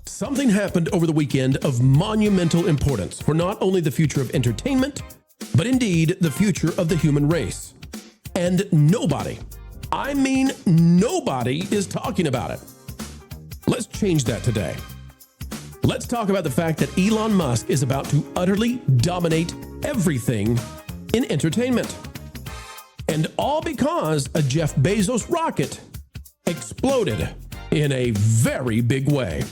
Something happened over the weekend of monumental importance for not only the future of entertainment, but indeed the future of the human race. And nobody, I mean nobody, is talking about it. Let's change that today. Let's talk about the fact that Elon Musk is about to utterly dominate everything in entertainment. And all because a Jeff Bezos rocket exploded in a very big way.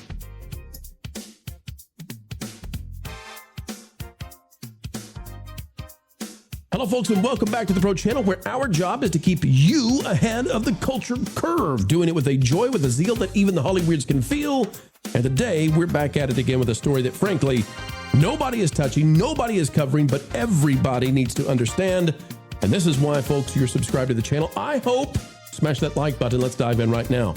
Hello, folks, and welcome back to the Pro Channel, where our job is to keep you ahead of the culture curve, doing it with a joy, with a zeal that even the Hollyweirds can feel. And today, we're back at it again with a story that, frankly, nobody is touching, nobody is covering, but everybody needs to understand. And this is why, folks, you're subscribed to the channel. I hope. Smash that like button. Let's dive in right now.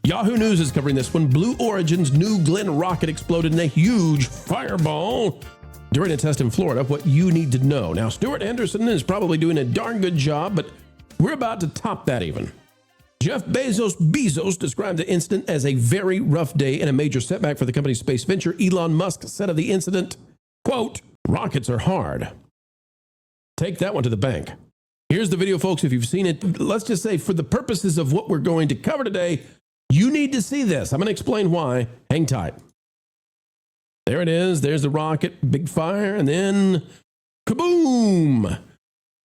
Yahoo News is covering this one. Blue Origin's New Glenn rocket exploded in a huge fireball during a test in Florida. What you need to know. Now, Stuart Anderson is probably doing a darn good job, but we're about to top that even. Jeff Bezos described the incident as a very rough day and a major setback for the company's space venture. Elon Musk said of the incident, quote, "Rockets are hard." Take that one to the bank. Here's the video, folks. If you've seen it, let's just say for the purposes of what we're going to cover today, you need to see this. I'm going to explain why. Hang tight. There it is. There's the rocket, big fire, and then kaboom.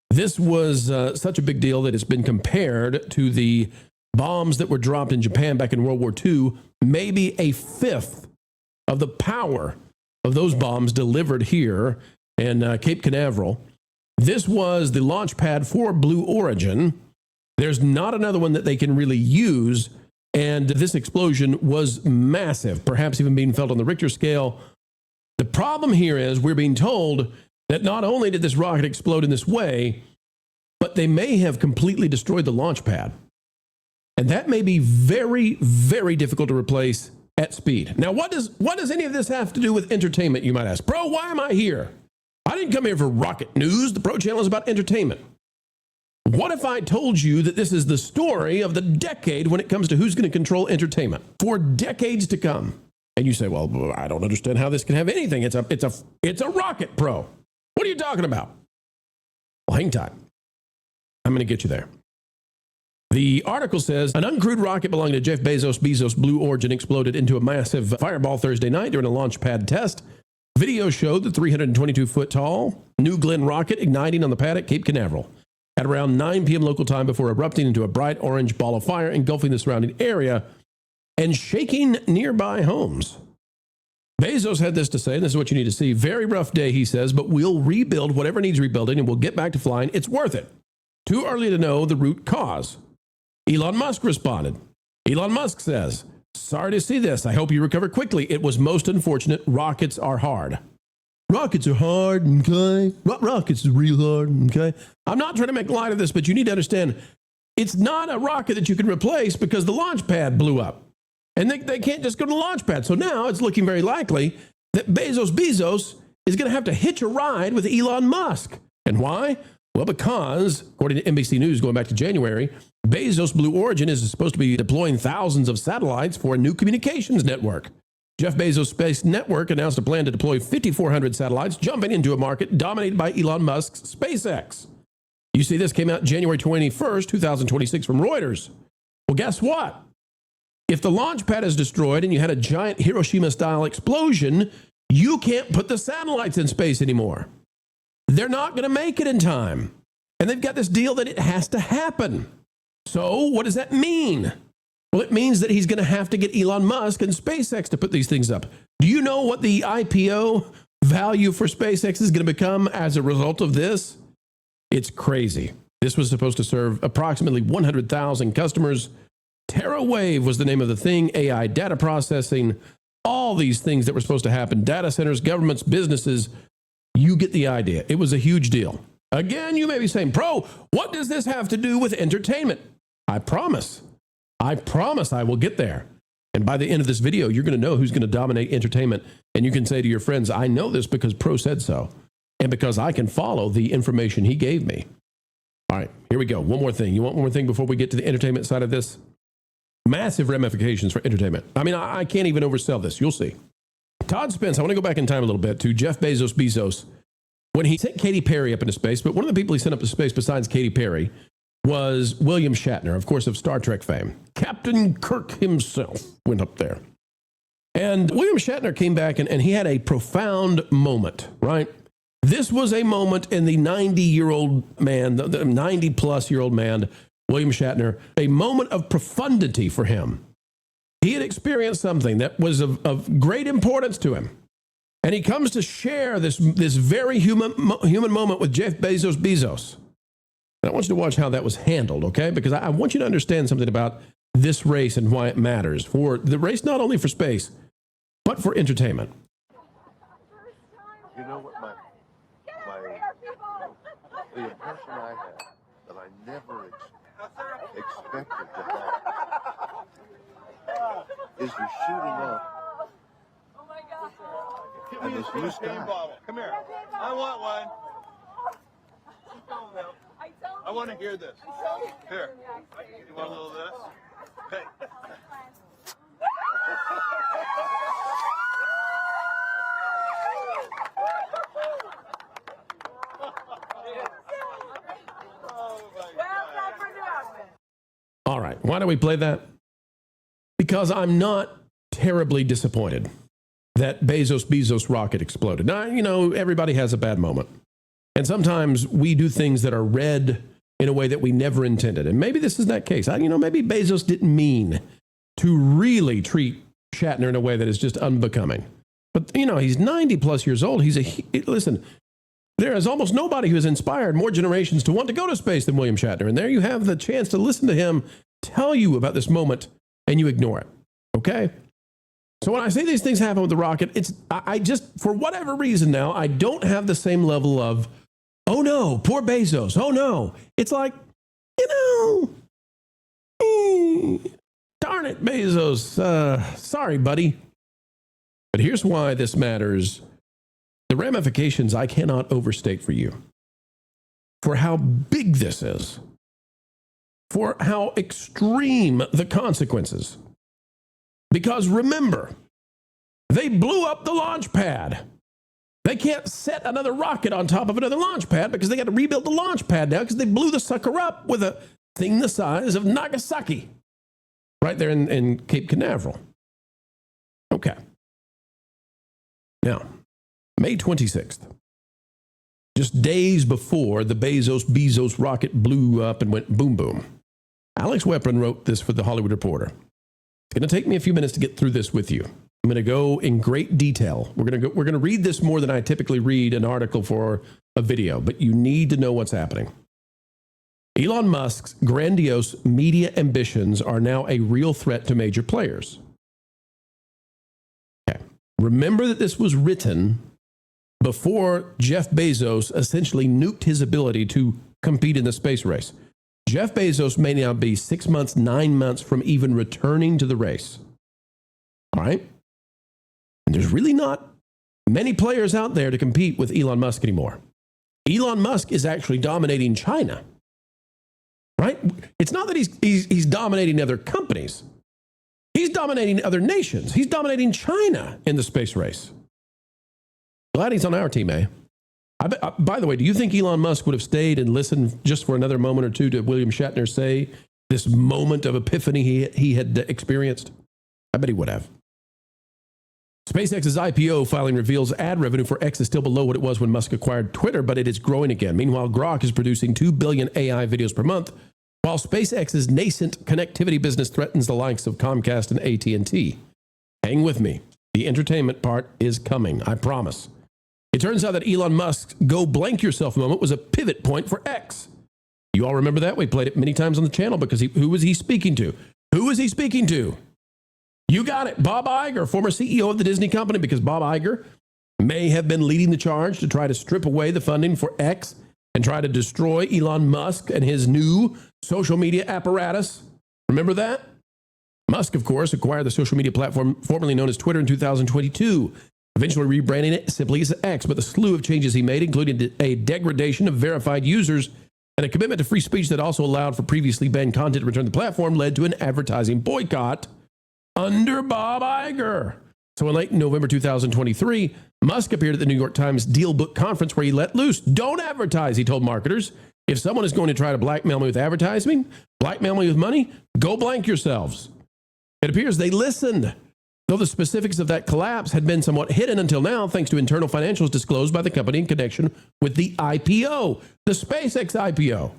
This was such a big deal that it's been compared to the bombs that were dropped in Japan back in World War II, maybe a fifth of the power of those bombs delivered here in Cape Canaveral. This was the launch pad for Blue Origin. There's not another one that they can really use, and this explosion was massive, perhaps even being felt on the Richter scale. The problem here is we're being told that not only did this rocket explode in this way, but they may have completely destroyed the launch pad. And that may be very, very difficult to replace at speed. Now, what does any of this have to do with entertainment, you might ask? Bro, why am I here? I didn't come here for rocket news. The Pro Channel is about entertainment. What if I told you that this is the story of the decade when it comes to who's going to control entertainment for decades to come? And you say, well, I don't understand how this can have anything. It's a rocket, bro. What are you talking about? Well, hang tight. I'm going to get you there. The article says, an uncrewed rocket belonging to Jeff Bezos' Blue Origin exploded into a massive fireball Thursday night during a launch pad test. Video showed the 322-foot tall New Glenn rocket igniting on the pad at Cape Canaveral at around 9 p.m. local time before erupting into a bright orange ball of fire, engulfing the surrounding area and shaking nearby homes. Bezos had this to say, and this is what you need to see. Very rough day, he says, but we'll rebuild whatever needs rebuilding and we'll get back to flying. It's worth it. Too early to know the root cause. Elon Musk responded. Elon Musk says, sorry to see this. I hope you recover quickly. It was most unfortunate. Rockets are hard. Rockets are hard, okay? Rockets are real hard, okay? I'm not trying to make light of this, but you need to understand, it's not a rocket that you can replace because the launch pad blew up. And they can't just go to the launch pad. So now it's looking very likely that Bezos is going to have to hitch a ride with Elon Musk. And why? Well, because, according to NBC News going back to January, Bezos' Blue Origin is supposed to be deploying thousands of satellites for a new communications network. Jeff Bezos' Space Network announced a plan to deploy 5,400 satellites, jumping into a market dominated by Elon Musk's SpaceX. You see, this came out January 21st, 2026 from Reuters. Well, guess what? If the launch pad is destroyed and you had a giant Hiroshima-style explosion, you can't put the satellites in space anymore. They're not going to make it in time. And they've got this deal that it has to happen. So what does that mean? Well, it means that he's going to have to get Elon Musk and SpaceX to put these things up. Do you know what the IPO value for SpaceX is going to become as a result of this? It's crazy. This was supposed to serve approximately 100,000 customers. TerraWave was the name of the thing, AI data processing, all these things that were supposed to happen, data centers, governments, businesses. You get the idea. It was a huge deal. Again, you may be saying, Pro, what does this have to do with entertainment? I promise I will get there. And by the end of this video, you're going to know who's going to dominate entertainment. And you can say to your friends, I know this because Pro said so. And because I can follow the information he gave me. All right, here we go. One more thing. You want one more thing before we get to the entertainment side of this? massive ramifications for entertainment. I mean, I can't even oversell this. You'll see. Todd Spence, I want to go back in time a little bit to Jeff Bezos. When he sent Katy Perry up into space, but one of the people he sent up to space besides Katy Perry was William Shatner, of course, of Star Trek fame. Captain Kirk himself went up there. And William Shatner came back and he had a profound moment, right? This was a moment in the 90-year-old man, the 90-plus-year-old man, William Shatner, a moment of profundity for him. He had experienced something that was of great importance to him. And he comes to share this very human moment with Jeff Bezos. And I want you to watch how that was handled, okay? Because I want you to understand something about this race and why it matters. For the race, not only for space, but for entertainment. You know what the impression I had that I never expected to have is you're shooting up. Oh my God. Give me a champagne bottle. Come here. I want one. I want to hear this. Here. You want a little of this? Hey. All right. Why do we play that? Because I'm not terribly disappointed that Bezos rocket exploded. Now, you know, everybody has a bad moment. And sometimes we do things that are read in a way that we never intended. And maybe this is that case. Maybe Bezos didn't mean to really treat Shatner in a way that is just unbecoming. But, he's 90 plus years old. Listen, there is almost nobody who has inspired more generations to want to go to space than William Shatner. And there you have the chance to listen to him tell you about this moment and you ignore it. Okay? So when I say these things happen with the rocket, I just, for whatever reason now, I don't have the same level of, oh no, poor Bezos. Oh no. It's like, darn it, Bezos. Sorry, buddy. But here's why this matters. The ramifications I cannot overstate for you. For how big this is. For how extreme the consequences. Because remember, they blew up the launch pad. They can't set another rocket on top of another launch pad because they got to rebuild the launch pad now because they blew the sucker up with a thing the size of Nagasaki. Right there in Cape Canaveral. Okay. Now, May 26th, just days before the Bezos rocket blew up and went boom, boom. Alex Weprin wrote this for The Hollywood Reporter. It's going to take me a few minutes to get through this with you. I'm going to go in great detail. We're going to read this more than I typically read an article for a video, but you need to know what's happening. Elon Musk's grandiose media ambitions are now a real threat to major players. Okay. Remember that this was written before Jeff Bezos essentially nuked his ability to compete in the space race. Jeff Bezos may now be 6 months, 9 months from even returning to the race. All right? And there's really not many players out there to compete with Elon Musk anymore. Elon Musk is actually dominating China. Right? It's not that he's dominating other companies. He's dominating other nations. He's dominating China in the space race. Glad he's on our team, eh? By the way, do you think Elon Musk would have stayed and listened just for another moment or two to William Shatner say this moment of epiphany he had experienced? I bet he would have. SpaceX's IPO filing reveals ad revenue for X is still below what it was when Musk acquired Twitter, but it is growing again. Meanwhile, Grok is producing 2 billion AI videos per month, while SpaceX's nascent connectivity business threatens the likes of Comcast and AT&T. Hang with me. The entertainment part is coming, I promise. It turns out that Elon Musk's go blank yourself moment was a pivot point for X. You all remember that? We played it many times on the channel because who was he speaking to? Who was he speaking to? You got it. Bob Iger, former CEO of the Disney company, because Bob Iger may have been leading the charge to try to strip away the funding for X and try to destroy Elon Musk and his new social media apparatus. Remember that? Musk, of course, acquired the social media platform formerly known as Twitter in 2022, eventually rebranding it simply as X. But the slew of changes he made included a degradation of verified users And a commitment to free speech that also allowed for previously banned content to return to the platform led to an advertising boycott under Bob Iger. So in late November 2023, Musk appeared at the New York Times Deal Book Conference where he let loose. Don't advertise, he told marketers. If someone is going to try to blackmail me with advertising, blackmail me with money, go blank yourselves. It appears they listened, though the specifics of that collapse had been somewhat hidden until now, thanks to internal financials disclosed by the company in connection with the IPO, the SpaceX IPO.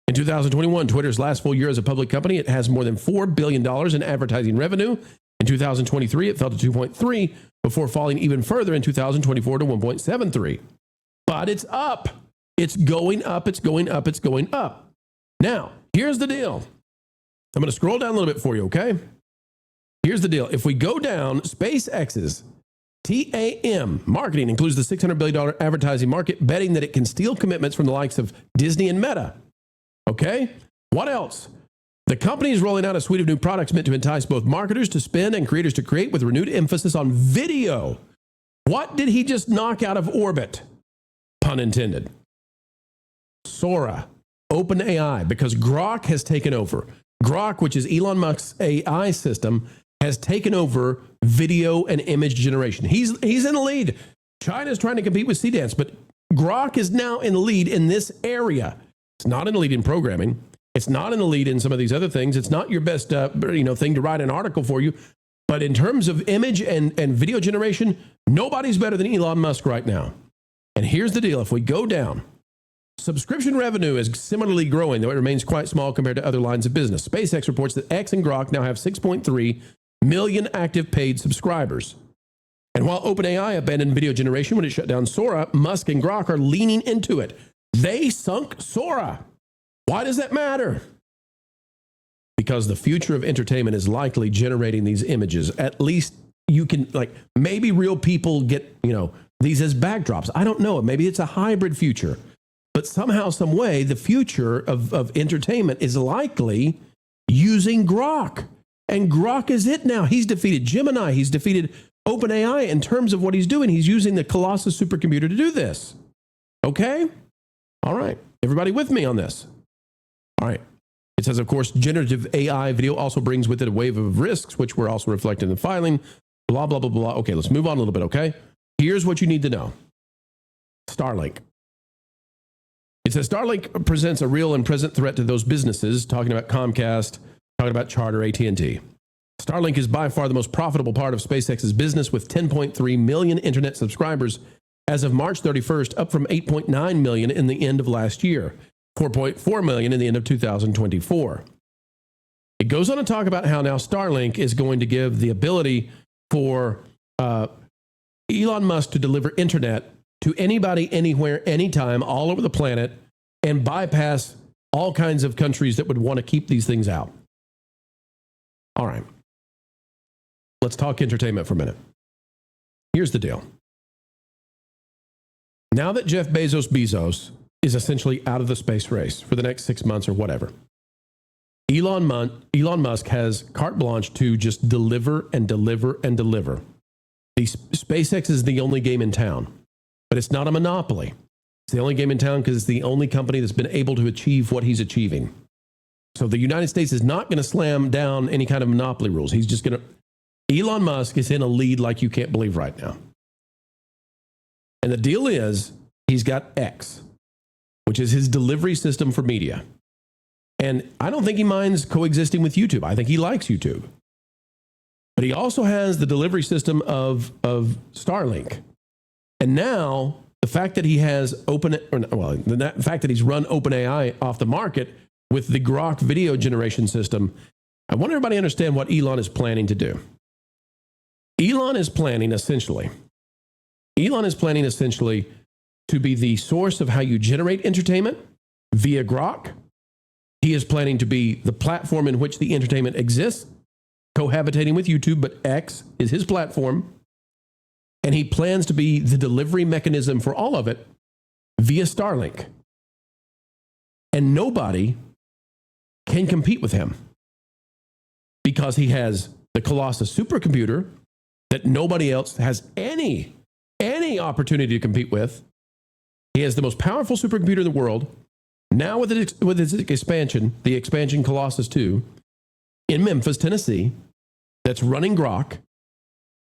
In 2021, Twitter's last full year as a public company, it has more than $4 billion in advertising revenue. In 2023, it fell to 2.3 before falling even further in 2024 to 1.73. But it's up. It's going up. It's going up. It's going up. Now, here's the deal. I'm going to scroll down a little bit for you, okay? Here's the deal. If we go down, SpaceX's TAM marketing includes the $600 billion advertising market, betting that it can steal commitments from the likes of Disney and Meta. Okay? What else? The company is rolling out a suite of new products meant to entice both marketers to spend and creators to create with renewed emphasis on video. What did he just knock out of orbit? Pun intended. Sora, OpenAI, because Grok has taken over. Grok, which is Elon Musk's AI system, has taken over video and image generation. He's in the lead. China's trying to compete with CDance, but Grok is now in the lead in this area. It's not in the lead in programming. It's not in the lead in some of these other things. It's not your best thing to write an article for you. But in terms of image and video generation, nobody's better than Elon Musk right now. And here's the deal. If we go down, subscription revenue is similarly growing, though it remains quite small compared to other lines of business. SpaceX reports that X and Grok now have 6.3 million active paid subscribers. And while OpenAI abandoned video generation when it shut down Sora, Musk and Grok are leaning into it. They sunk Sora. Why does that matter? Because the future of entertainment is likely generating these images. At least you can, maybe real people get, these as backdrops. I don't know. Maybe it's a hybrid future. But somehow, some way, the future of entertainment is likely using Grok. And Grok is it now. He's defeated Gemini. He's defeated OpenAI in terms of what he's doing. He's using the Colossus supercomputer to do this. Okay? All right. Everybody with me on this? All right. It says, of course, generative AI video also brings with it a wave of risks, which were also reflected in the filing. Blah, blah, blah, blah. Okay, let's move on a little bit, okay? Here's what you need to know. Starlink. It says Starlink presents a real and present threat to those businesses, talking about Comcast, talking about Charter, AT&T. Starlink is by far the most profitable part of SpaceX's business with 10.3 million internet subscribers as of March 31st, up from 8.9 million in the end of last year, 4.4 million in the end of 2024. It goes on to talk about how now Starlink is going to give the ability for Elon Musk to deliver internet to anybody, anywhere, anytime, all over the planet, and bypass all kinds of countries that would want to keep these things out. All right. Let's talk entertainment for a minute. Here's the deal. Now that Jeff Bezos is essentially out of the space race for the next 6 months or whatever, Elon Musk has carte blanche to just deliver and deliver and deliver. SpaceX is the only game in town, but it's not a monopoly. It's the only game in town because it's the only company that's been able to achieve what he's achieving. So the United States is not going to slam down any kind of monopoly rules. He's just going to... Elon Musk is in a lead like you can't believe right now. And the deal is, he's got X, which is his delivery system for media. And I don't think he minds coexisting with YouTube. I think he likes YouTube. But he also has the delivery system of Starlink. And now, the fact that he has the fact that he's run OpenAI off the market with the Grok video generation system, I want everybody to understand what Elon is planning to do. Elon is planning essentially to be the source of how you generate entertainment via Grok. He is planning to be the platform in which the entertainment exists, cohabitating with YouTube, but X is his platform. And he plans to be the delivery mechanism for all of it via Starlink. And nobody can compete with him because he has the Colossus supercomputer that nobody else has any opportunity to compete with. He has the most powerful supercomputer in the world. Now with its expansion, the expansion Colossus 2, in Memphis, Tennessee, that's running Grok.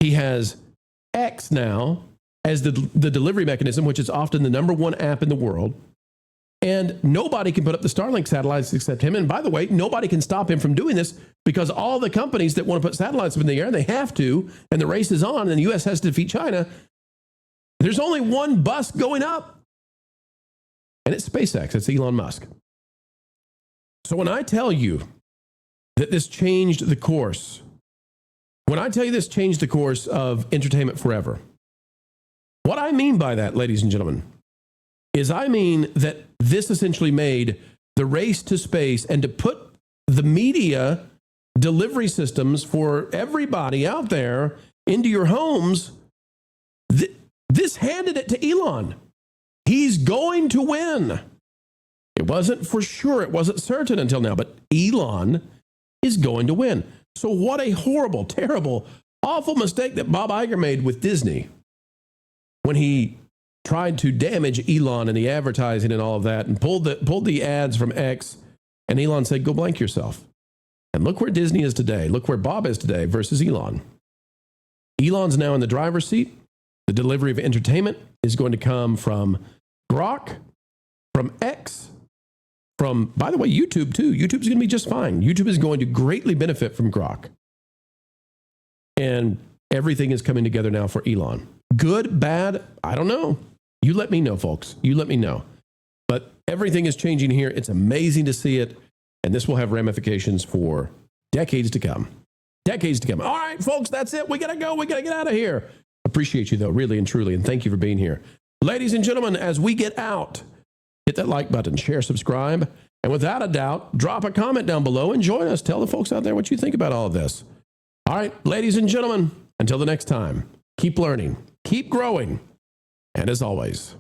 He has X now as the delivery mechanism, which is often the number one app in the world. And nobody can put up the Starlink satellites except him. And by the way, nobody can stop him from doing this because all the companies that want to put satellites up in the air, they have to, and the race is on, and the U.S. has to defeat China. There's only one bus going up, and it's SpaceX. It's Elon Musk. So when I tell you that this changed the course, when I tell you this changed the course of entertainment forever, what I mean by that, ladies and gentlemen, is I mean that this essentially made the race to space and to put the media delivery systems for everybody out there into your homes. This handed it to Elon. He's going to win. It wasn't for sure. It wasn't certain until now, but Elon is going to win. So what a horrible, terrible, awful mistake that Bob Iger made with Disney when he tried to damage Elon and the advertising and all of that and pulled the ads from X, and Elon said, go blank yourself. And look where Disney is today. Look where Bob is today versus Elon. Elon's now in the driver's seat. The delivery of entertainment is going to come from Grok, from X, from, by the way, YouTube too. YouTube's going to be just fine. YouTube is going to greatly benefit from Grok. And everything is coming together now for Elon. Good, bad, I don't know. You let me know, folks. You let me know. But everything is changing here. It's amazing to see it. And this will have ramifications for decades to come. Decades to come. All right, folks, that's it. We got to go. We got to get out of here. Appreciate you, though, really and truly. And thank you for being here. Ladies and gentlemen, as we get out, hit that like button, share, subscribe. And without a doubt, drop a comment down below and join us. Tell the folks out there what you think about all of this. All right, ladies and gentlemen, until the next time, keep learning, keep growing. And as always,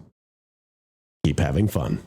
keep having fun.